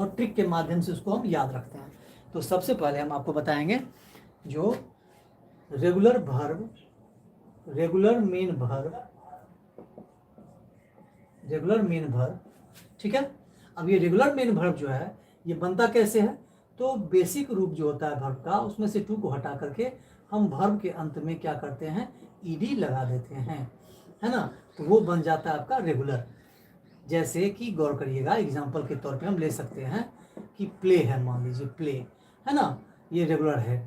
और ट्रिक के माध्यम से उसको हम याद रखते हैं। तो सबसे पहले हम आपको बताएंगे जो regular verb, regular main verb, regular main verb, ठीक है। अब ये रेगुलर मेन वर्ब जो है ये बनता कैसे है, तो बेसिक रूप जो होता है वर्ब का उसमें से टू को हटा करके हम वर्ब के अंत में क्या करते हैं, ईडी लगा देते हैं, है ना। तो वो बन जाता है आपका रेगुलर। जैसे कि गौर करिएगा, एग्जाम्पल के तौर पे हम ले सकते हैं कि प्ले है, मान लीजिए प्ले है ना, ये रेगुलर है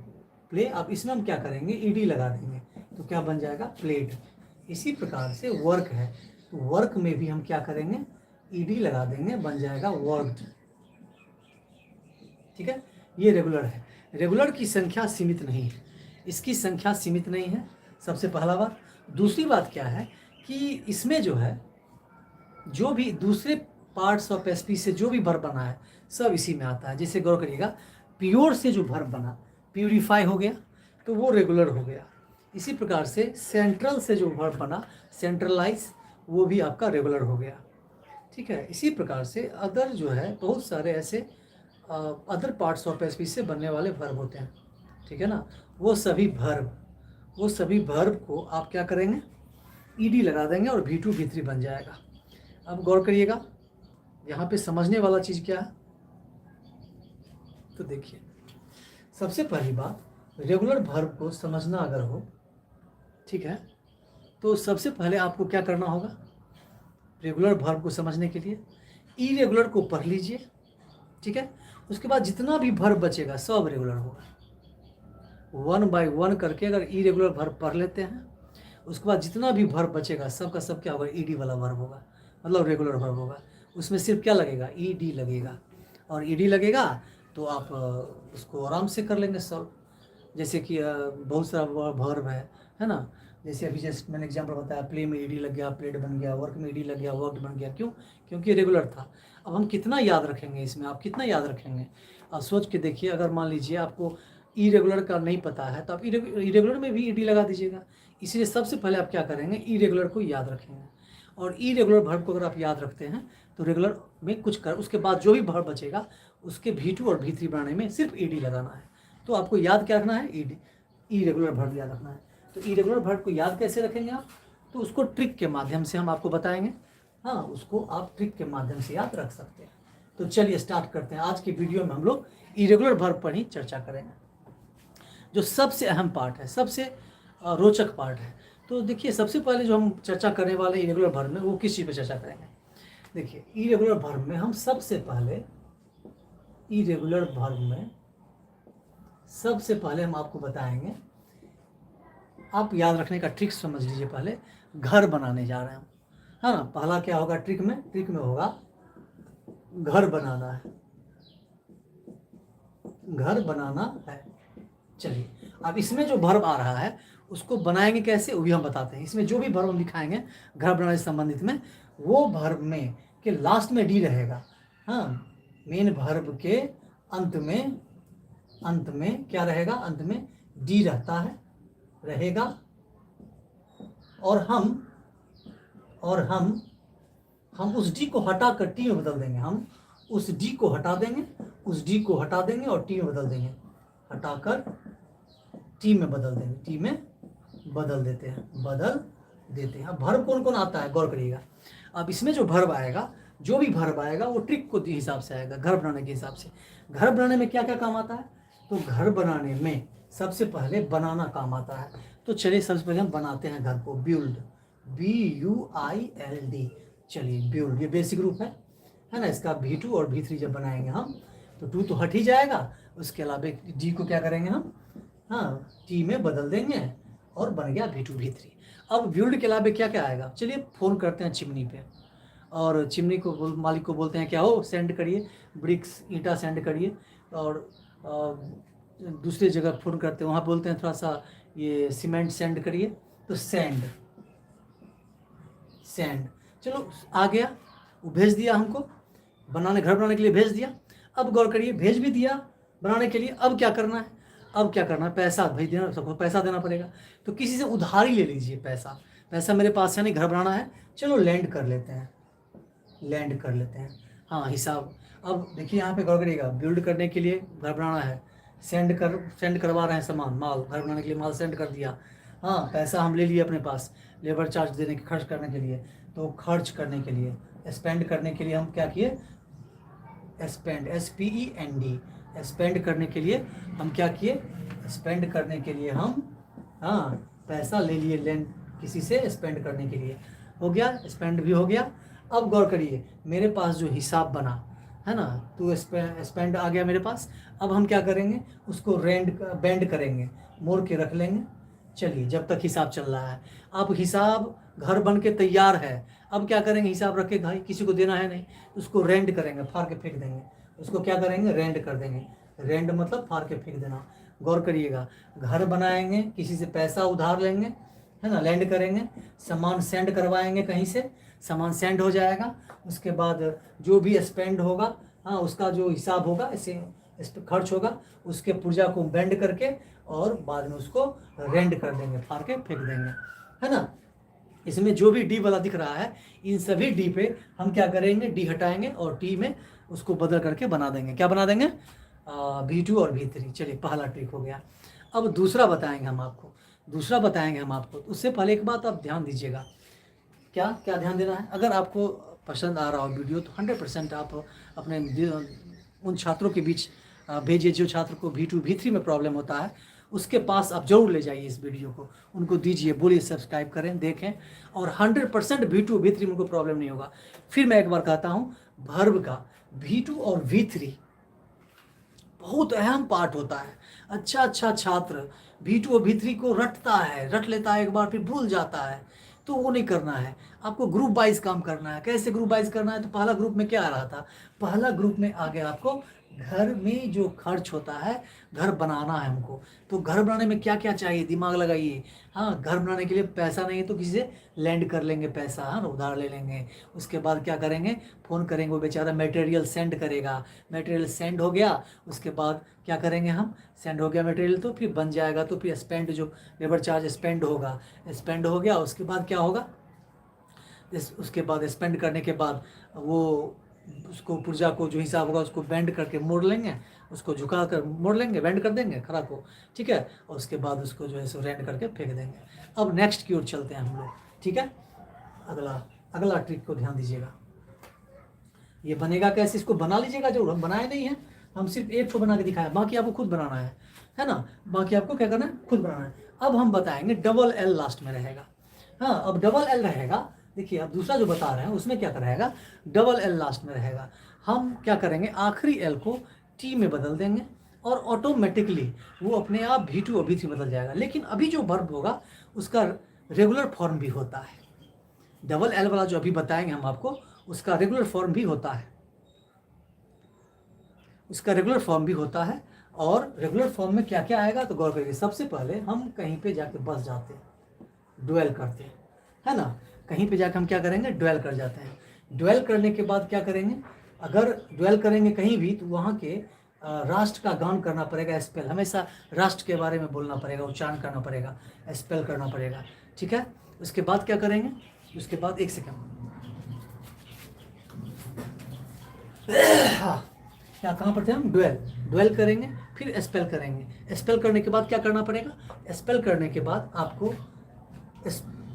प्ले। अब इसमें हम क्या करेंगे, ईडी लगा देंगे तो क्या बन जाएगा, प्लेड। इसी प्रकार से वर्क है, तो वर्क में भी हम क्या करेंगे, ईडी लगा देंगे, बन जाएगा वर्कड, ठीक है। ये रेगुलर है। रेगुलर की संख्या सीमित नहीं है, इसकी संख्या सीमित नहीं है, सबसे पहला बात। दूसरी बात क्या है कि इसमें जो है जो भी दूसरे पार्ट्स ऑफ एसपी से जो भी वर्ब बना है सब इसी में आता है। जैसे गौर करिएगा, प्योर से जो वर्ब बना, प्यूरिफाई हो गया तो वो रेगुलर हो गया। इसी प्रकार से सेंट्रल से जो वर्ब बना, सेंट्रलाइज, वो भी आपका रेगुलर हो गया, ठीक है। इसी प्रकार से अदर जो है बहुत सारे ऐसे अदर पार्ट्स ऑफ एसपी से बनने वाले वर्ब होते हैं, ठीक है ना। वो सभी वर्ब को आप क्या करेंगे, ईडी लगा देंगे और V2 V3 बन जाएगा। अब गौर करिएगा, यहाँ पे समझने वाला चीज़ क्या है, तो देखिए सबसे पहली बात, रेगुलर वर्ब को समझना अगर हो, ठीक है, तो सबसे पहले आपको क्या करना होगा, रेगुलर वर्ब को समझने के लिए इरेगुलर को पढ़ लीजिए, ठीक है। उसके बाद जितना भी वर्ब बचेगा सब रेगुलर होगा। वन बाय वन करके अगर इरेगुलर वर्ब पढ़ लेते हैं, उसके बाद जितना भी वर्ब बचेगा सब का सब क्या होगा, ईडी वाला वर्ब होगा, मतलब रेगुलर वर्ब होगा। उसमें सिर्फ क्या लगेगा, ईडी लगेगा, और ईडी लगेगा तो आप उसको आराम से कर लेंगे सॉल्व। जैसे कि बहुत सारा वर्ब है ना। जैसे अभी जैसे मैंने एग्जांपल बताया, प्ले में ईडी लग गया, प्लेड बन गया, वर्क में ईडी लग गया, वर्कड बन गया। क्यों, क्योंकि रेगुलर था। अब हम कितना याद रखेंगे इसमें, आप कितना याद रखेंगे, सोच के देखिए। अगर मान लीजिए आपको इरेगुलर का नहीं पता है तो आप इरेगुलर में भी ईडी लगा दीजिएगा। इसलिए सबसे पहले आप क्या करेंगे, इरेगुलर को याद रखेंगे, और इरेगुलर वर्ब को अगर आप याद रखते हैं तो रेगुलर में कुछ कर, उसके बाद जो भी वर्ब बचेगा उसके V2 और V3 बनाने में सिर्फ ईडी लगाना है। तो आपको याद क्या रखना है, ईडी, इरेगुलर वर्ब याद रखना है। तो इरेगुलर वर्ब को याद कैसे रखेंगे आप, तो उसको ट्रिक के माध्यम से हम आपको बताएंगे। हाँ, उसको आप ट्रिक के माध्यम से याद रख सकते हैं। तो चलिए स्टार्ट करते हैं। आज की वीडियो में हम लोग इरेगुलर वर्ब पर ही चर्चा करेंगे, जो सबसे अहम पार्ट है, सबसे रोचक पार्ट है। तो देखिए सबसे पहले जो हम चर्चा करने वाले इरेगुलर वर्ब में, वो किस चीज़ पर चर्चा करेंगे। देखिए इरेगुलर वर्ब में हम सबसे पहले, इरेगुलर वर्ब में सबसे पहले हम आपको बताएंगे, आप याद रखने का ट्रिक समझ लीजिए। पहले घर बनाने जा रहे हैं हम, है ना। पहला क्या होगा ट्रिक में होगा घर बनाना है, घर बनाना है। चलिए अब इसमें जो वर्ब आ रहा है उसको बनाएंगे कैसे, वो भी हम बताते हैं। इसमें जो भी वर्ब हम दिखाएंगे घर बनाने से संबंधित में, वो वर्ब में के लास्ट में डी रहेगा। हाँ, मेन वर्ब के अंत में क्या रहेगा, अंत में डी रहता है, रहेगा। और हम उस डी को हटा कर टी में बदल देंगे। हम उस डी को हटा देंगे, उस डी को हटा देंगे और टी में बदल देंगे, हटाकर टी में बदल देंगे, टी में बदल देते हैं। अब वर्ब कौन कौन आता है, गौर करिएगा। अब इसमें जो वर्ब आएगा, जो भी वर्ब आएगा वो ट्रिक को हिसाब से आएगा, घर बनाने के हिसाब से। घर बनाने में क्या क्या काम आता है, तो घर बनाने में सबसे पहले बनाना काम आता है। तो चलिए सबसे पहले हम बनाते हैं घर को, बिल्ड, BUILD। चलिए बिल्ड, ये बेसिक रूप है ना। इसका V2 और V3 जब बनाएंगे हम तो 2 तो हट ही जाएगा, उसके अलावा डी को क्या करेंगे हम, हाँ, टी में बदल देंगे और बन गया V2 V3। अब बिल्ड के अलावा क्या क्या आएगा, चलिए फ़ोन करते हैं चिमनी पे, और चिमनी को मालिक को बोलते हैं क्या हो, सेंड करिए ब्रिक्स, ईंटा सेंड करिए। और दूसरी जगह फ़ोन करते हैं, वहाँ बोलते हैं थोड़ा सा ये सीमेंट सेंड करिए, तो सेंड, चलो आ गया, वो भेज दिया हमको, घर बनाने के लिए भेज दिया। अब गौर करिए, भेज भी दिया बनाने के लिए, अब क्या करना है, पैसा भाई देना, सबको पैसा देना पड़ेगा। तो किसी से उधारी ले लीजिए पैसा मेरे पास है नहीं, घर बनाना है, चलो लैंड कर लेते हैं। हाँ, हिसाब अब देखिए यहाँ पे गौर करिएगा, बिल्ड करने के लिए घर बनाना है, सेंड करवा रहे हैं सामान, माल घर बनाने के लिए माल सेंड कर दिया। हाँ, पैसा हम ले लिए अपने पास लेबर चार्ज देने के, खर्च करने के लिए। तो खर्च करने के लिए, स्पेंड करने के लिए हम क्या किए, स्पेंड, SPEND, स्पेंड करने के लिए हम क्या किए, स्पेंड करने के लिए हम हाँ पैसा ले लिए, लेंड किसी से स्पेंड करने के लिए। हो गया, स्पेंड भी हो गया। अब गौर करिए, मेरे पास जो हिसाब बना है ना, तो स्पेंड आ गया मेरे पास। अब हम क्या करेंगे, उसको बेंड करेंगे, मोड़ के रख लेंगे। चलिए, जब तक हिसाब चल रहा है, अब हिसाब घर बन के तैयार है। अब क्या करेंगे, हिसाब रख के भाई किसी को देना है नहीं, उसको रेंड करेंगे, फाड़ के फेंक देंगे। उसको क्या करेंगे, रेंड कर देंगे। रेंड मतलब फाड़ के फेंक देना। गौर करिएगा, घर बनाएंगे, किसी से पैसा उधार लेंगे, है ना, लैंड करेंगे, सामान सेंड करवाएंगे कहीं से, सामान सेंड हो जाएगा। उसके बाद जो भी स्पेंड होगा, हाँ, उसका जो हिसाब होगा, ऐसे इस पर खर्च होगा, उसके पुर्जा को बेंड करके और बाद में उसको रेंड कर देंगे, फाड़ के फेंक देंगे, है ना। इसमें जो भी डी वाला दिख रहा है, इन सभी डी पे हम क्या करेंगे, डी हटाएंगे और टी में उसको बदल करके बना देंगे। क्या बना देंगे, V2 और V3। चलिए, पहला ट्रिक हो गया। अब दूसरा बताएंगे हम आपको। उससे पहले एक बात आप ध्यान दीजिएगा। क्या क्या ध्यान देना है, अगर आपको पसंद आ रहा हो वीडियो तो 100% आप अपने उन छात्रों के बीच भेजिए जो छात्र को V2 V3 में प्रॉब्लम होता है, उसके पास आप जरूर ले जाइए इस वीडियो को, उनको दीजिए, बोलिए सब्सक्राइब करें, देखें, और 100% V2 V3 में उनको प्रॉब्लम नहीं होगा। फिर मैं एक बार कहता हूँ, वर्ब का V2 और V3 बहुत अहम पार्ट होता है। अच्छा छात्र V2 और V3 को रट लेता है एक बार, फिर भूल जाता है। तो वो नहीं करना है, आपको ग्रुप वाइज काम करना है। कैसे ग्रुप वाइज करना है, तो पहला ग्रुप में क्या आ रहा था, पहला ग्रुप में आगे आपको घर में जो खर्च होता है, घर बनाना है हमको, तो घर बनाने में क्या क्या चाहिए, दिमाग लगाइए। हाँ, घर बनाने के लिए पैसा नहीं है तो किसी से लैंड कर लेंगे पैसा, हाँ, उधार ले लेंगे। उसके बाद क्या करेंगे, फ़ोन करेंगे, वो बेचारा मटेरियल सेंड करेगा, मटेरियल सेंड हो गया, उसके बाद क्या करेंगे हम, सेंड हो गया मटेरियल तो फिर बन जाएगा, तो फिर स्पेंड, जो लेबर चार्ज स्पेंड होगा, स्पेंड हो गया। उसके बाद क्या होगा, उसके बाद स्पेंड करने के बाद वो उसको पुर्जा को जो हिसाब होगा उसको बेंड करके मोड़ लेंगे, उसको झुका कर मोड़ लेंगे, बेंड कर देंगे खड़ा को, ठीक है, और उसके बाद उसको जो है सो रेंड करके फेंक देंगे। अब नेक्स्ट की ओर चलते हैं हम लोग, ठीक है। अगला ट्रिक को ध्यान दीजिएगा। ये बनेगा कैसे, इसको बना लीजिएगा जरूर, हम बनाए नहीं हैं, हम सिर्फ एक को बना के दिखाया, बाकी आपको खुद बनाना है ना, बाकी आपको क्या करना है, खुद बनाना है। अब हम बताएंगे डबल एल लास्ट में रहेगा। हाँ, अब डबल एल रहेगा, देखिए अब दूसरा जो बता रहे हैं उसमें क्या रहेगा, डबल एल लास्ट में रहेगा। हम क्या करेंगे, आखिरी एल को टी में बदल देंगे और ऑटोमेटिकली वो अपने आप V2 और V3 बदल जाएगा। लेकिन अभी जो वर्ब होगा उसका रेगुलर फॉर्म भी होता है, डबल एल वाला जो अभी बताएंगे हम आपको, उसका रेगुलर फॉर्म भी होता है, और रेगुलर फॉर्म में क्या क्या आएगा, तो गौर करिए। सबसे पहले हम कहीं पे जाके बस जाते हैं, ड्वेल करते हैं, है ना, कहीं पे जाकर हम क्या करेंगे, ड्वेल कर जाते हैं। ड्वेल करने के बाद क्या करेंगे, अगर ड्वेल करेंगे कहीं भी तो वहाँ के राष्ट्र का गान करना पड़ेगा, स्पेल, हमेशा राष्ट्र के बारे में बोलना पड़ेगा, उच्चारण करना पड़ेगा, स्पेल करना पड़ेगा, ठीक है। उसके बाद क्या करेंगे, उसके बाद एक सेकेंड, हाँ, क्या कहाँ पर थे हम, ड्वेल करेंगे, फिर स्पेल करेंगे। स्पेल करने के बाद क्या करना पड़ेगा, स्पेल करने के बाद आपको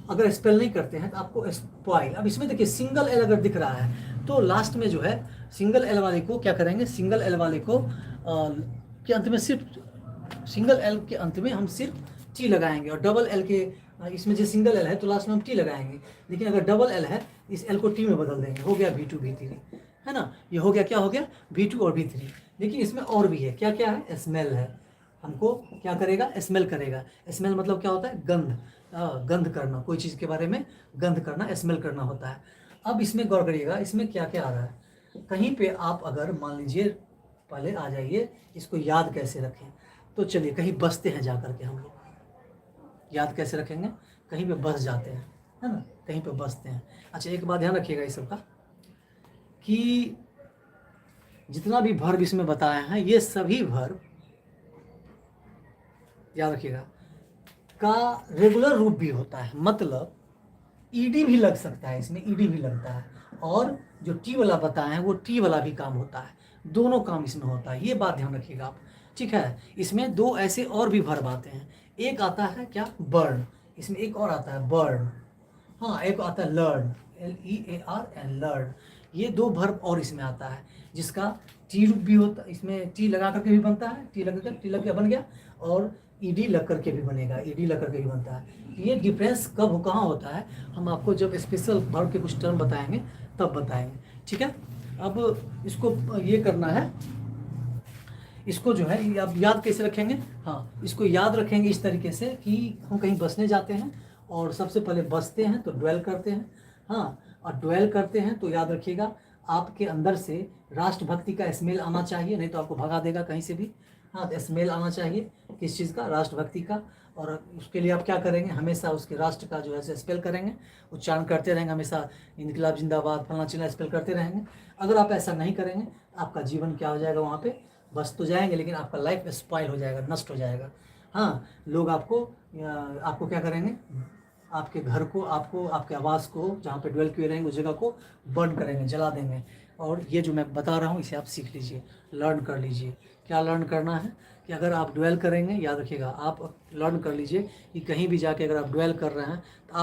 अगर स्पेल नहीं करते हैं तो आपको स्पॉइल। अब इसमें देखिए सिंगल एल अगर दिख रहा है तो लास्ट में जो है सिंगल एल वाले को क्या करेंगे, सिंगल एल वाले को के अंत में सिर्फ सिंगल एल के अंत में हम सिर्फ टी लगाएंगे, और डबल एल के इसमें जो सिंगल एल है तो लास्ट में हम टी लगाएंगे। लेकिन अगर डबल एल है, इस एल को टी में बदल देंगे, हो गया V2 V3, है ना। ये हो गया, क्या हो गया, V2 और V3। लेकिन इसमें और भी है, क्या क्या है, स्मेल है, हमको क्या करेगा, स्मेल करेगा। स्मेल मतलब क्या होता है, गंध करना, कोई चीज़ के बारे में गंध करना, स्मेल करना होता है। अब इसमें गौर करिएगा, इसमें क्या क्या आ रहा है। कहीं पे आप अगर मान लीजिए, पहले आ जाइए, इसको याद कैसे रखें, तो चलिए कहीं बसते हैं, जा करके हम लोग याद कैसे रखेंगे, कहीं पे बस जाते हैं, है ना, कहीं पे बसते हैं। अच्छा, एक बात ध्यान रखिएगा इस सबका, कि जितना भी वर्ब इसमें बताए हैं, ये सभी वर्ब याद रखिएगा का रेगुलर रूप भी होता है, मतलब ईडी भी लग सकता है, इसमें ईडी भी लगता है, और जो टी वाला बताए हैं वो टी वाला भी काम होता है। दोनों काम इसमें होता है, ये बात ध्यान रखिएगा आप। ठीक है, इसमें दो ऐसे और भी वर्ब आते हैं। एक आता है क्या, बर्न, इसमें एक और आता है बर्न। हाँ, एक आता है लर्न, LEARN, लर्न। ये दो वर्ब और इसमें आता है, जिसका टी रूप भी होता है, इसमें टी लगा करके भी बनता है, टी लग के बन गया, और ईडी लग करके भी बनेगा, ईडी लग करके भी बनता है। ये डिफरेंस कब कहाँ होता है, हम आपको जब स्पेशल वर्ब के कुछ टर्म बताएंगे तब बताएंगे। ठीक है, अब इसको ये करना है, इसको जो है आप याद कैसे रखेंगे। हाँ, इसको याद रखेंगे इस तरीके से कि हम कहीं बसने जाते हैं और सबसे पहले बसते हैं तो ड्वेल करते हैं। हाँ, और ड्वेल करते हैं तो याद रखिएगा आपके अंदर से राष्ट्रभक्ति का स्मेल आना चाहिए, नहीं तो आपको भगा देगा कहीं से भी। हाँ, तो स्मेल आना चाहिए किस चीज़ का, राष्ट्रभक्ति का। और उसके लिए आप क्या करेंगे, हमेशा उसके राष्ट्र का जो है स्पेल करेंगे, उच्चारण करते रहेंगे, हमेशा इनकलाब जिंदाबाद फलना चिल्ला स्पेल करते रहेंगे। अगर आप ऐसा नहीं करेंगे, आपका जीवन क्या हो जाएगा, वहाँ पे बस तो जाएंगे लेकिन आपका लाइफ स्पॉइल हो जाएगा, नष्ट हो जाएगा। हाँ, लोग आपको क्या करेंगे, आपके घर को, आपको आपके आवास को जहाँ पे ड्वेल किए रहेंगे उस जगह को बर्न करेंगे, जला देंगे। और ये जो मैं बता रहा हूँ इसे आप सीख लीजिए, लर्न कर लीजिए। क्या लर्न करना है कि अगर आप ड्वेल करेंगे, याद रखिएगा, आप लर्न कर लीजिए कि कहीं भी जाके अगर आप ड्वेल कर रहे हैं तो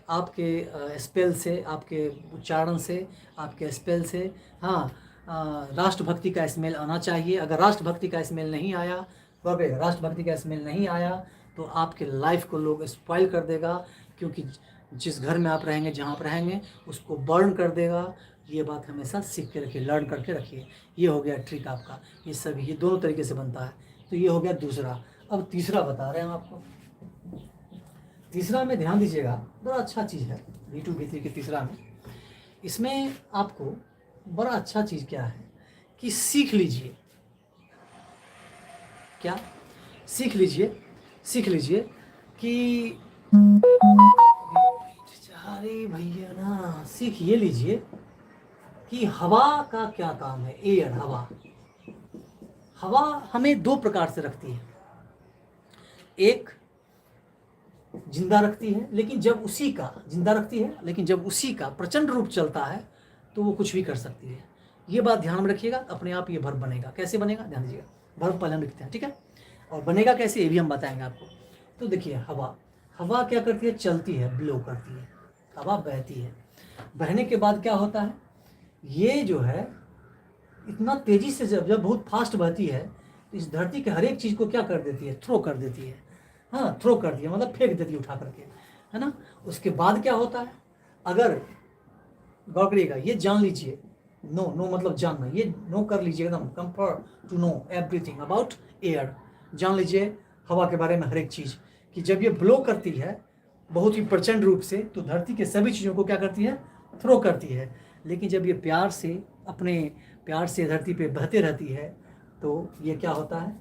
आपके स्पेल से, आपके उच्चारण से, आपके स्पेल से, हाँ, राष्ट्रभक्ति का स्मेल आना चाहिए। अगर राष्ट्रभक्ति का स्मेल नहीं आया, राष्ट्रभक्ति का स्मेल नहीं आया तो आपके लाइफ को लोग स्पॉइल कर देगा, क्योंकि जिस घर में आप रहेंगे, जहाँ आप रहेंगे, उसको बर्न कर देगा। ये बात हमेशा सीख के रखिए, लर्न करके रखिए। ये हो गया ट्रिक आपका, ये सभी, ये दोनों तरीके से बनता है। तो ये हो गया दूसरा। अब तीसरा बता रहे हैं हम आपको। तीसरा में ध्यान दीजिएगा, बड़ा अच्छा चीज़ है V2 V3 के तीसरा में। इसमें आपको बड़ा अच्छा चीज़ क्या है कि सीख लीजिए, क्या सीख लीजिए कि अरे भैया ना, सीख ये लीजिए कि हवा का क्या काम है। एयर, हवा हमें दो प्रकार से रखती है। एक जिंदा रखती है, लेकिन जब उसी का जिंदा रखती है, लेकिन जब उसी का प्रचंड रूप चलता है तो वो कुछ भी कर सकती है। ये बात ध्यान में रखिएगा, अपने आप ये वर्ब बनेगा। कैसे बनेगा, ध्यान दीजिएगा। वर्ब पहले हम लिखते हैं, ठीक है, और बनेगा कैसे ये भी हम बताएंगे आपको। तो देखिए, हवा क्या करती है, चलती है, ब्लो करती है, हवा बहती है। बहने के बाद क्या होता है, ये जो है इतना तेजी से जब बहुत फास्ट बहती है तो इस धरती के हर एक चीज़ को क्या कर देती है, थ्रो कर देती है। हाँ, थ्रो कर दिया मतलब फेंक देती है उठा करके, है ना। उसके बाद क्या होता है, अगर गौर करिएगा, ये जान लीजिए, नो मतलब जानना, ये नो कर लीजिए एकदम, comfort to know everything about air. जान लीजिए हवा के बारे में हर एक चीज़, कि जब ये ब्लो करती है बहुत ही प्रचंड रूप से तो धरती के सभी चीज़ों को क्या करती है, थ्रो करती है। लेकिन जब ये प्यार से, अपने प्यार से धरती पे बहते रहती है तो ये क्या होता है,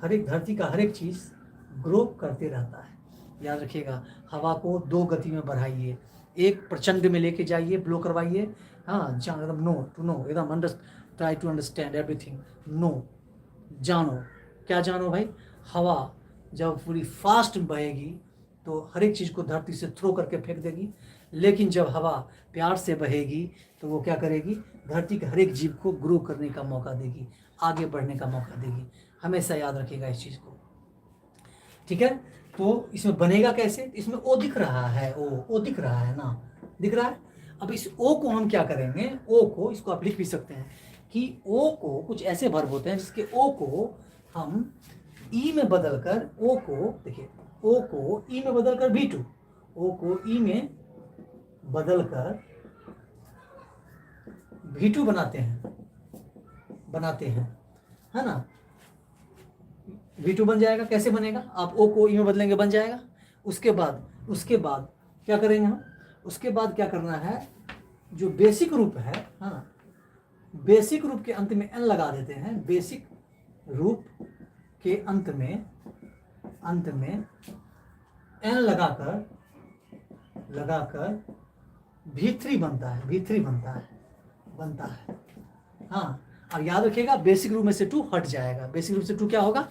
हर एक धरती का हर एक चीज़ ग्रो करते रहता है। याद रखिएगा, हवा को दो गति में बढ़ाइए, एक प्रचंड में लेके जाइए, ब्लो करवाइए। हाँ, एकदम नो टू नो, एकदम try to understand everything. Know, जानो, क्या जानो भाई, हवा जब पूरी फास्ट बहेगी तो हर एक चीज़ को धरती से थ्रो करके फेंक देगी। लेकिन जब हवा प्यार से बहेगी तो वो क्या करेगी, धरती के हर एक जीव को ग्रो करने का मौका देगी, आगे बढ़ने का मौका देगी। हमेशा याद रखिएगा इस चीज़ को, ठीक है। तो इसमें बनेगा कैसे, इसमें ओ दिख रहा है, ओ दिख रहा है ना, दिख रहा है। अब इस ओ को हम क्या करेंगे, ओ को, इसको आप लिख भी सकते हैं कि ओ को, कुछ ऐसे वर्ब होते हैं जिसके ओ को हम ई में बदलकर, ओ को देखिए, ओ को ई में बदलकर V2, ओ को ई में बदलकर V2 बनाते हैं, है ना। V2 बन जाएगा, कैसे बनेगा, आप ओ को ई में बदलेंगे, बन जाएगा। उसके बाद क्या करेंगे हम, उसके बाद क्या करना है, जो बेसिक रूप है, हाँ, बेसिक रूप के अंत में एन लगा देते हैं, बेसिक रूप के अंत में एन लगाकर V3 बनता है। हाँ, और याद रखिएगा बेसिक रूप में से 2 हट जाएगा, बेसिक रूप से 2 क्या होगा,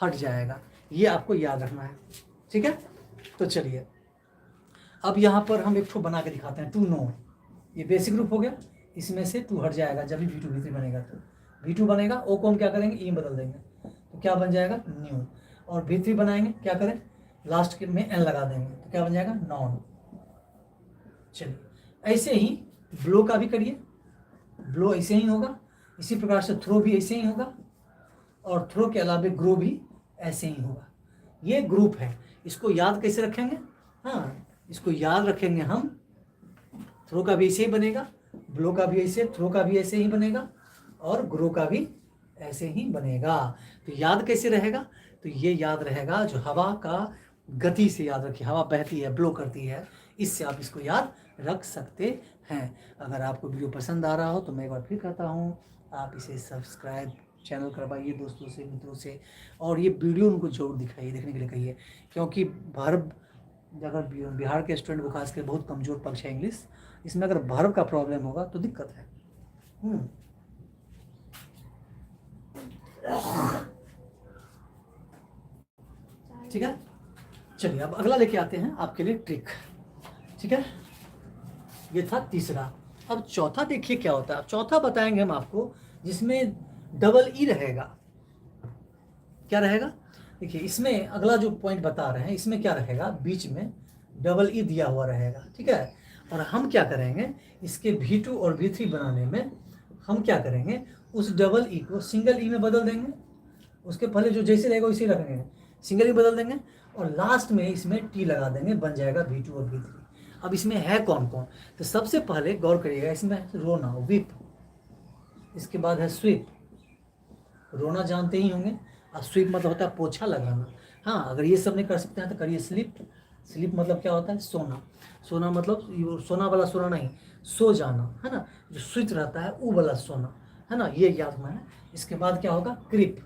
हट जाएगा। ये आपको याद रखना है, ठीक है। तो चलिए अब यहाँ पर हम एक ठो बना के दिखाते हैं, टू नो। ये बेसिक रूप हो गया, इसमें से 2 हट जाएगा जब भी V2 V3 बनेगा। V2 बनेगा, O को हम क्या करेंगे, E में बदल देंगे, तो क्या बन जाएगा, न्यू। और V3 बनाएंगे, क्या करें, लास्ट के में N लगा देंगे, तो क्या बन जाएगा, नॉन। चलिए ऐसे ही ब्लो का भी करिए, ब्लो ऐसे ही होगा, इसी प्रकार से थ्रो भी ऐसे ही होगा, और थ्रो के अलावा ग्रो भी ऐसे ही होगा। ये ग्रुप है, इसको याद कैसे रखेंगे, हाँ इसको याद रखेंगे हम, थ्रो का भी ऐसे ही बनेगा, ब्लो का भी ऐसे, थ्रो का भी ऐसे ही बनेगा, और ग्रो का भी ऐसे ही बनेगा। तो याद कैसे रहेगा, तो ये याद रहेगा जो हवा का गति से याद रखिए, हवा बहती है, ब्लो करती है, इससे आप इसको याद रख सकते हैं। अगर आपको वीडियो पसंद आ रहा हो तो मैं एक बार फिर कहता हूँ, आप इसे सब्सक्राइब चैनल करवाइए दोस्तों से, मित्रों से, और ये वीडियो उनको जरूर दिखाइए, देखने के लिए कहिए, क्योंकि वर्ब, अगर बिहार के स्टूडेंट को खास कर बहुत कमज़ोर पक्ष है इंग्लिश, इसमें अगर वर्ब का प्रॉब्लम होगा तो दिक्कत है। ठीक है, चलिए अब अगला लेके आते हैं आपके लिए ट्रिक। ठीक है, ये था तीसरा। अब चौथा देखिए क्या होता है। अब चौथा बताएंगे हम आपको, जिसमें डबल ई रहेगा। क्या रहेगा, देखिए इसमें अगला जो पॉइंट बता रहे हैं, इसमें क्या रहेगा, बीच में डबल ई दिया हुआ रहेगा। ठीक है, और हम क्या करेंगे, इसके V2 और V3 बनाने में हम क्या करेंगे, उस डबल ई को सिंगल ई में बदल देंगे, उसके पहले जो जैसे रहेगा वैसे ही रखेंगे, सिंगल ई बदल देंगे, और लास्ट में इसमें टी लगा देंगे, बन जाएगा V2 और V3। अब इसमें है कौन कौन, तो सबसे पहले गौर करिएगा, इसमें रोना, विप, इसके बाद है स्वीप, रोना जानते ही होंगे, और स्वीप मतलब होता है पोछा लगाना। हाँ, अगर ये सब नहीं कर सकते हैं तो करिए स्लीप। स्लीप मतलब क्या होता है, सोना। सोना मतलब सोना वाला सोना नहीं, सो जाना, है ना, जो स्विच रहता है वो वाला सोना, है ना, ये याद में है। इसके बाद क्या होगा, क्रिप,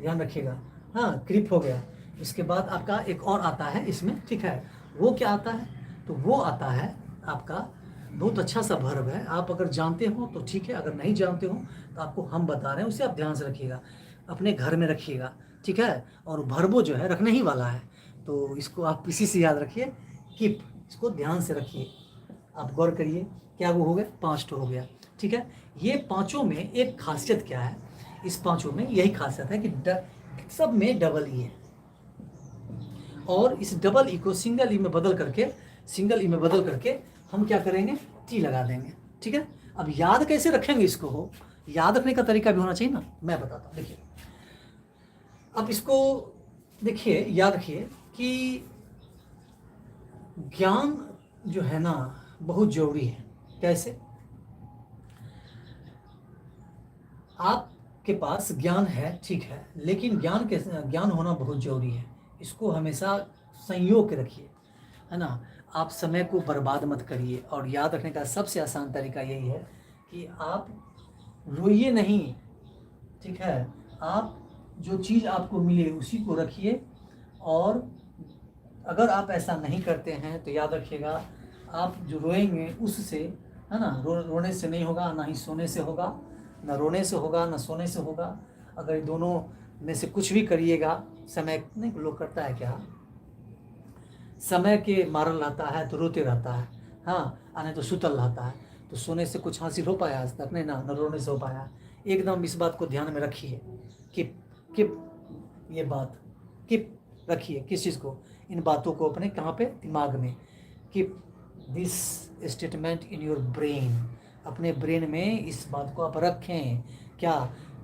ध्यान रखिएगा, हाँ क्रिप हो गया। इसके बाद आपका एक और आता है इसमें, ठीक है, वो क्या आता है, तो वो आता है आपका, बहुत अच्छा सा वर्ब है, आप अगर जानते हो तो ठीक है, अगर नहीं जानते हो तो आपको हम बता रहे हैं, उसे आप ध्यान से रखिएगा, अपने घर में रखिएगा। ठीक है, और वर्बो जो है रखने ही वाला है, तो इसको आप इसी से याद रखिए, कीप, इसको ध्यान से रखिए। आप गौर करिए, क्या वो हो गया, 5 तो हो गया। ठीक है, ये पांचों में एक खासियत क्या है, इस पांचों में यही खासियत है कि सब में डबल ई है, और इस डबल ई को सिंगल ई में बदल करके, सिंगल ई में बदल करके हम क्या करेंगे, टी लगा देंगे। ठीक है, अब याद कैसे रखेंगे इसको, हो याद रखने का तरीका भी होना चाहिए ना, मैं बताता हूँ। देखिए अब इसको देखिए, याद रखिए कि ज्ञान जो है ना बहुत जरूरी है। कैसे, आपके पास ज्ञान है, ठीक है, लेकिन ज्ञान होना बहुत जरूरी है, इसको हमेशा संयोग के रखिए, है ना। आप समय को बर्बाद मत करिए, और याद रखने का सबसे आसान तरीका यही है कि आप रोइए नहीं। ठीक है, आप जो चीज़ आपको मिले उसी को रखिए, और अगर आप ऐसा नहीं करते हैं तो याद रखिएगा, आप जो रोएंगे उससे, है ना, रोने से नहीं होगा, ना ही सोने से होगा, ना रोने से होगा, ना सोने से होगा। अगर दोनों में से कुछ भी करिएगा, समय नहीं लोग करता है क्या, समय के मारल रहता है तो रोते रहता है, हाँ, आने तो सुतल रहता है, तो सोने से कुछ हासिल हो पाया आज तक, नहीं ना, न रोने से हो पाया। एकदम इस बात को ध्यान में रखिए, किप ये बात किप रखिए, किस चीज़ को, इन बातों को अपने कहाँ पे, दिमाग में। Keep this statement in your brain, अपने ब्रेन में इस बात को आप रखें, क्या,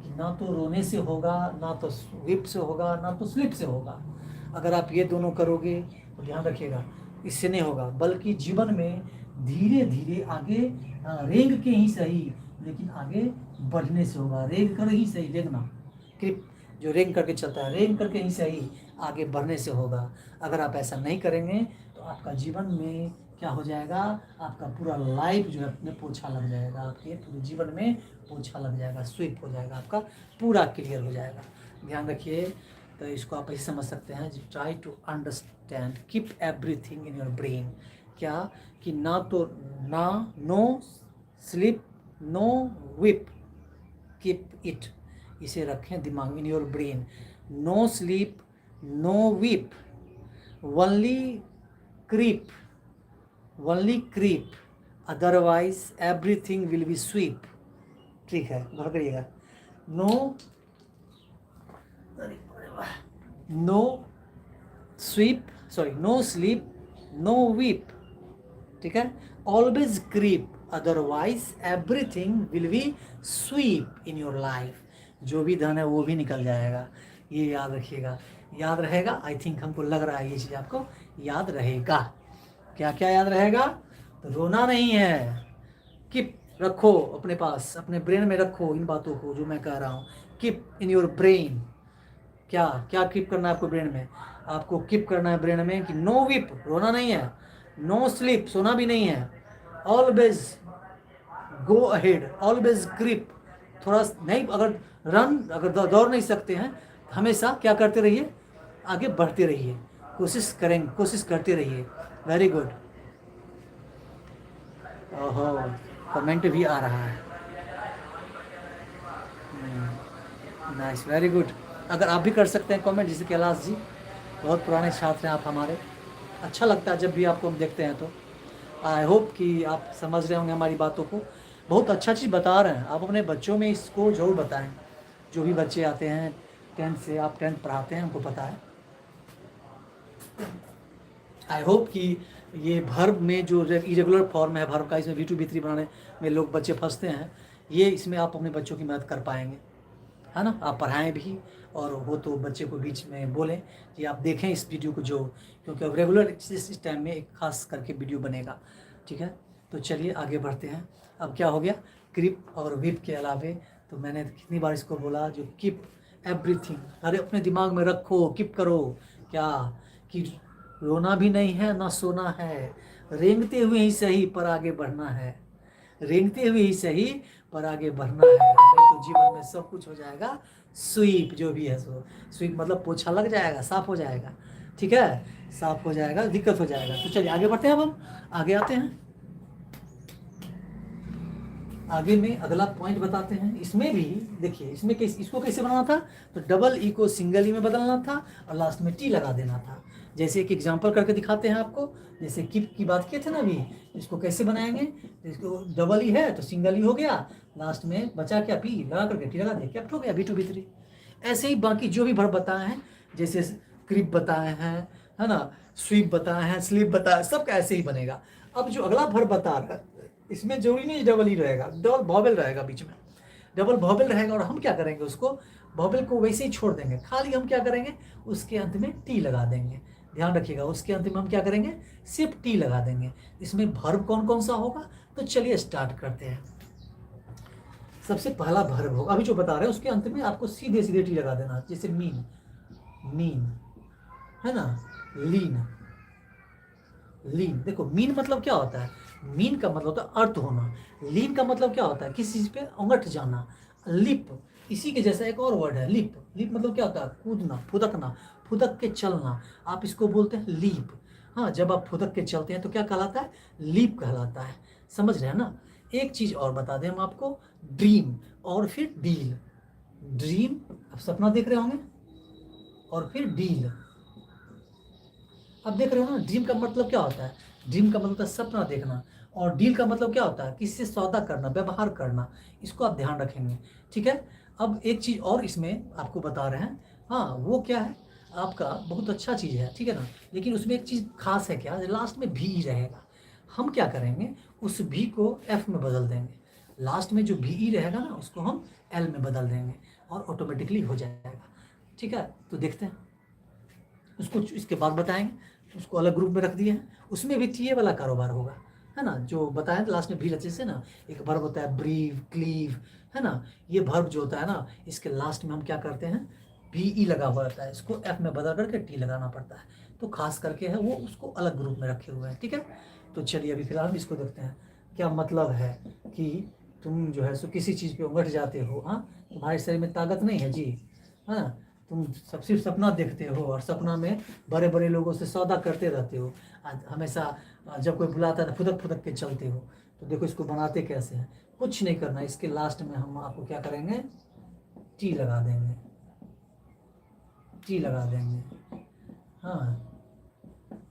कि ना तो रोने से होगा, ना तो विप से होगा, ना तो स्लिप से होगा। अगर आप ये दोनों करोगे तो ध्यान रखिएगा, इससे नहीं होगा, बल्कि जीवन में धीरे धीरे आगे, रेंग के ही सही, लेकिन आगे बढ़ने से होगा, रेंग कर ही सही, रेंगना, क्रिप जो रेंग करके चलता है, रेंग करके ही सही, आगे बढ़ने से होगा। अगर आप ऐसा नहीं करेंगे तो आपका जीवन में क्या हो जाएगा, आपका पूरा लाइफ जो है अपने पोछा लग जाएगा, आपके पूरे जीवन में पोछा लग जाएगा, स्वीप हो जाएगा, आपका पूरा क्लियर हो जाएगा। ध्यान रखिए, तो इसको आप ऐसे समझ सकते हैं, try to understand, keep everything in your brain, क्या, कि ना तो ना, no sleep, no weep, keep it, इसे रखें दिमाग में, in your brain, no sleep, no weep, only creep, only creep, otherwise everything will be sweep. ठीक है, गौर करिएगा। No no sweep, sorry, no sleep, no weep, ठीक है। Always creep, otherwise everything will be sweep in your life. जो भी धन है वो भी निकल जाएगा, ये याद रखिएगा। याद रहेगा, आई थिंक, हमको लग रहा है ये चीज़ आपको याद रहेगा। क्या क्या याद रहेगा? तो रोना नहीं है, कीप रखो अपने पास, अपने ब्रेन में रखो इन बातों को जो मैं कह रहा हूँ। Keep in your brain. क्या क्या कीप करना है आपको ब्रेन में? आपको कीप करना है ब्रेन में कि नो विप, रोना नहीं है, नो स्लीप, सोना भी नहीं है, always go ahead, always grip, थोड़ा नहीं, अगर रन, अगर दौड़ नहीं सकते हैं, हमेशा क्या करते रहिए, आगे बढ़ते रहिए, कोशिश करेंगे, कोशिश करते रहिए। Very good. ओहो, कमेंट भी आ रहा है। Nice, very good. अगर आप भी कर सकते हैं कमेंट, जैसे कैलाश जी, बहुत पुराने छात्र हैं आप हमारे। अच्छा लगता है जब भी आपको हम देखते हैं। तो आई होप कि आप समझ रहे होंगे हमारी बातों को। बहुत अच्छा चीज़ बता रहे हैं आप, अपने बच्चों में इसको जरूर बताएं। जो भी बच्चे आते हैं 10th से, आप 10th पढ़ाते हैं, उनको पता है। आई होप कि ये वर्ब में जो इरेगुलर फॉर्म है वर्ब का, इसमें V2 V3 बनाने में लोग बच्चे फंसते हैं, ये इसमें आप अपने बच्चों की मदद कर पाएंगे, है ना। आप पढ़ाएं भी, और हो तो बच्चे को बीच में बोलें कि आप देखें इस वीडियो को, जो क्योंकि अब रेगुलर इस टाइम में एक खास करके वीडियो बनेगा, ठीक है। तो चलिए आगे बढ़ते हैं। अब क्या हो गया, क्रिप और विप के अलावे, तो मैंने कितनी बार इसको बोला, जो कीप एवरीथिंग, अरे अपने दिमाग में रखो, कीप करो, क्या कि रोना भी नहीं है ना सोना है, रेंगते हुए ही सही पर आगे बढ़ना है, रेंगते हुए ही सही पर आगे बढ़ना है, नहीं तो जीवन में सब कुछ हो जाएगा स्वीप, जो भी है सो स्वीप, मतलब पोछा लग जाएगा, साफ हो जाएगा, ठीक है, साफ हो जाएगा, दिक्कत हो जाएगा। तो चलिए आगे बढ़ते हैं। अब हम आगे आते हैं, आगे में अगला पॉइंट बताते हैं। इसमें भी देखिए, इसमें इसको कैसे बनाना था, तो डबल ई को सिंगल ई में बदलना था और लास्ट में टी लगा देना था। जैसे एक एग्जांपल करके दिखाते हैं आपको, जैसे कीप की बात किए थे ना अभी, इसको कैसे बनाएंगे, इसको डबल ई है तो सिंगल ई हो गया, लास्ट में बचा क्या, पी लगा करके टी लगा दे, क्या हो गया, V2 V3। ऐसे ही बाकी जो भी वर्ब बताए हैं, जैसे क्रिप बताए हैं, है ना, स्वीप बताए हैं, स्लीप बताया, सबका ऐसे ही बनेगा। अब जो अगला वर्ब बता रहा है, इसमें जरूरी नहीं डबल ई रहेगा, डबल वॉवेल रहेगा बीच में, डबल वॉवेल रहेगा, और हम क्या करेंगे, उसको वॉवेल को वैसे ही छोड़ देंगे, खाली हम क्या करेंगे, उसके अंत में टी लगा देंगे। ध्यान रखिएगा, उसके अंत में हम क्या करेंगे, सिर्फ टी लगा देंगे। इसमें वर्ब कौन कौन सा होगा, तो चलिए स्टार्ट करते हैं। सबसे पहला वर्ब होगा, अभी जो बता रहे हैं उसके अंत में आपको सीधे सीधे टी लगा देना, जैसे मीन, मीन, है ना, लीन, लीन। देखो मीन मतलब क्या होता है, मीन का मतलब होता है अर्थ होना, लीन का मतलब क्या होता है, किसी चीज पे अंगठ जाना। लिप, इसी के जैसा एक और वर्ड है लिप, लिप मतलब क्या होता है, कूदना, फुदकना, फुदक के चलना, आप इसको बोलते हैं लीप। हाँ, जब आप फुदक के चलते हैं तो क्या कहलाता है, लीप कहलाता है। समझ रहे हैं ना। एक चीज और बता दें हम आपको, ड्रीम और फिर डील। ड्रीम, आप सपना देख रहे होंगे, और फिर डील, अब देख रहे हो ना, ड्रीम का मतलब क्या होता है, ड्रीम का मतलब होता है सपना देखना, और डील का मतलब क्या होता है, किसी से सौदा करना, व्यवहार करना। इसको आप ध्यान रखेंगे, ठीक है। अब एक चीज़ और इसमें आपको बता रहे हैं, हाँ, वो क्या है, आपका बहुत अच्छा चीज़ है, ठीक है ना, लेकिन उसमें एक चीज़ खास है, क्या, लास्ट में भी रहेगा। हम क्या करेंगे, उस भी को एफ में बदल देंगे, लास्ट में जो भी रहेगा ना, उसको हम एल में बदल देंगे, और ऑटोमेटिकली हो जाएगा, ठीक है। तो देखते हैं, उसको इसके बाद बताएंगे। उसको अलग ग्रुप में रख दिए हैं, उसमें भी टीए वाला कारोबार होगा, है ना, जो बताएं लास्ट में भी अच्छे से ना। एक वर्ब होता है ब्रीव, क्लीव, है ना, ये वर्ब जो होता है ना, इसके लास्ट में हम क्या करते हैं, भी ई लगा हुआ रहता है, इसको एफ में बदल करके टी लगाना पड़ता है। तो खास करके है वो, उसको अलग ग्रुप में रखे हुए हैं, ठीक है। तो चलिए अभी फिलहाल हम इसको देखते हैं। क्या मतलब है कि तुम जो है सो किसी चीज़ पे उमड़ जाते हो, हाँ, तुम्हारे शरीर में ताकत नहीं है जी, है ना, तुम सब सिर्फ सपना देखते हो, और सपना में बड़े बड़े लोगों से सौदा करते रहते हो, हमेशा जब कोई बुलाता है तो फुदक फुदक के चलते हो। तो देखो इसको बनाते कैसे हैं, कुछ नहीं करना, इसके लास्ट में हम आपको क्या करेंगे, टी लगा देंगे, टी लगा देंगे, हाँ,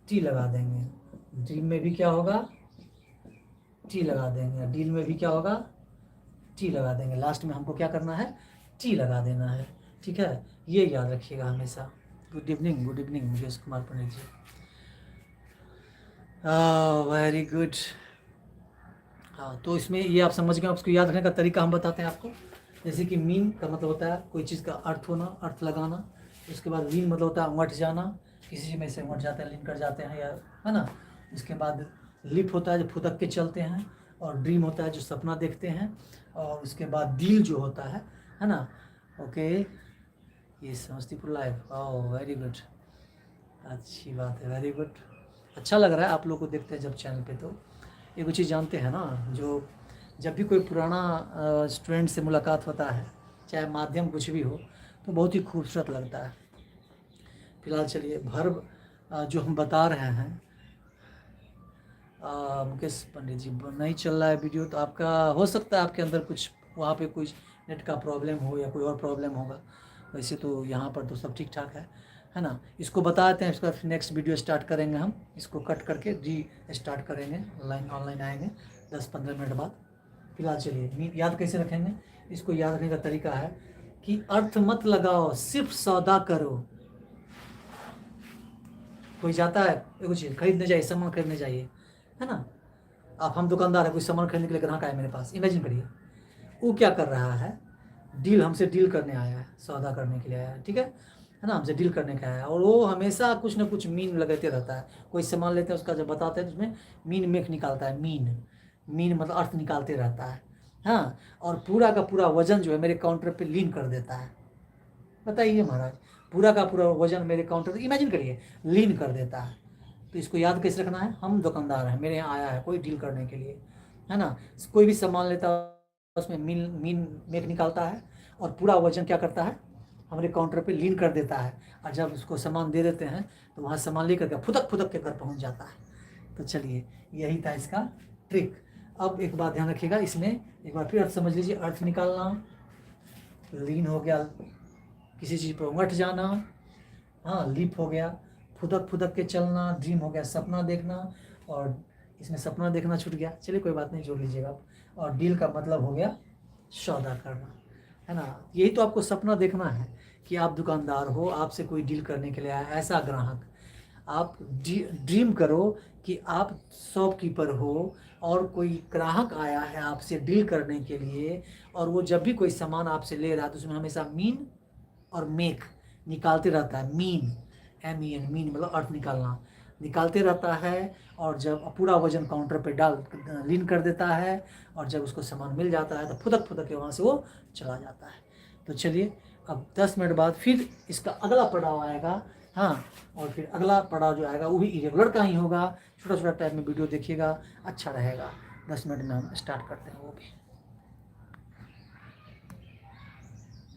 टी लगा देंगे। ड्रीम में भी क्या होगा, टी लगा देंगे, डील में भी क्या होगा, टी लगा देंगे, लास्ट में हमको क्या करना है, टी लगा देना है, ठीक है, ये याद रखिएगा हमेशा। Good evening Mukesh Kumar Pandit ji. Very good. हाँ, तो इसमें ये आप समझ गए, उसको याद रखने का तरीका हम बताते हैं आपको। जैसे कि मीन का मतलब होता है कोई चीज़ का अर्थ होना, अर्थ लगाना। उसके बाद लीन मतलब होता है उमट जाना, किसी चीज़ में से उमट जाते हैं, लीन कर जाते हैं, या है ना। उसके बाद लिप होता है जो फुदक के चलते हैं, और ड्रीम होता है जो सपना देखते हैं, और उसके बाद दिल जो होता है ना। ओके, ये Samastipur live, oh very good, अच्छी बात है, वेरी गुड। अच्छा लग रहा है आप लोग को देखते हैं जब चैनल पे। तो एक चीज़ जानते हैं ना, जो जब भी कोई पुराना स्टूडेंट से मुलाकात होता है, चाहे माध्यम कुछ भी हो, तो बहुत ही खूबसूरत लगता है। फिलहाल चलिए वर्ब जो हम बता रहे हैं, मुकेश पंडित जी नहीं चल रहा है वीडियो, तो आपका हो सकता है आपके अंदर कुछ वहाँ पे कुछ नेट का प्रॉब्लम हो या कोई और प्रॉब्लम होगा। वैसे तो यहाँ पर तो सब ठीक ठाक है ना। इसको बताते हैं, इसका नेक्स्ट वीडियो स्टार्ट करेंगे हम, इसको कट करके स्टार्ट करेंगे, ऑनलाइन आएंगे 10-15 मिनट बाद। फिलहाल चलिए याद कैसे रखेंगे, इसको याद रखने का तरीका है कि अर्थ मत लगाओ, सिर्फ सौदा करो। कोई जाता है कुछ चीज़ खरीदने जाइए, सामान खरीदने जाइए, है ना। हम दुकानदार है, कोई सामान खरीदने के लिए ग्राहक आया मेरे पास, इमेजिन करिए वो क्या कर रहा है, हमसे डील करने आया है, सौदा करने के लिए आया है, ठीक है ना, हमसे डील करने का आया है। और वो हमेशा कुछ ना कुछ मीन लगाते रहता है। कोई सामान लेते हैं, उसका जब बताते हैं तो उसमें मीन मेक निकालता है, मीन मतलब अर्थ निकालते रहता है। हाँ, और पूरा का पूरा वजन जो है मेरे काउंटर पे लीन कर देता है। बताइए महाराज, पूरा का पूरा वजन मेरे काउंटर पे, इमेजिन करिए, लीन कर देता है। तो इसको याद कैसे रखना है, हम दुकानदार हैं, मेरे यहाँ आया है कोई डील करने के लिए, है ना। कोई भी सामान लेता है उसमें मीन मेक निकालता है, और पूरा वजन क्या करता है, हमारे काउंटर पे लीन कर देता है। और जब उसको सामान दे देते हैं तो वहाँ सामान लेकर के फुदक के घर पहुँच जाता है। तो चलिए यही था इसका ट्रिक। अब एक बात ध्यान रखिएगा, इसमें एक बार फिर अर्थ समझ लीजिए, अर्थ निकालना, लीन हो गया, किसी चीज़ पर उमट जाना, हाँ लीप हो गया, फुदक के चलना, ड्रीम हो गया सपना देखना, और इसमें सपना देखना छूट गया, चलिए कोई बात नहीं, जोड़ लीजिएगा आप। और डील का मतलब हो गया सौदा करना, है ना। यही तो आपको सपना देखना है कि आप दुकानदार हो, आपसे कोई डील करने के लिए आया, ऐसा ग्राहक। आप ड्रीम करो कि आप शॉपकीपर हो और कोई ग्राहक आया है आपसे डील करने के लिए, और वो जब भी कोई सामान आपसे ले रहा है तो उसमें हमेशा मीन और मेक निकालते रहता है। MEN, मीन मतलब अर्थ निकालते रहता है। और जब पूरा वजन काउंटर पे लीन कर देता है, और जब उसको सामान मिल जाता है तो फुदक के वहाँ से वो चला जाता है। तो चलिए अब 10 मिनट बाद फिर इसका अगला पड़ाव आएगा, हाँ। और फिर अगला पड़ाव जो आएगा वो भी इरेगुलर का ही होगा। छोटा टाइप में वीडियो देखिएगा, अच्छा रहेगा। 10 मिनट में हम स्टार्ट करते हैं वो भी।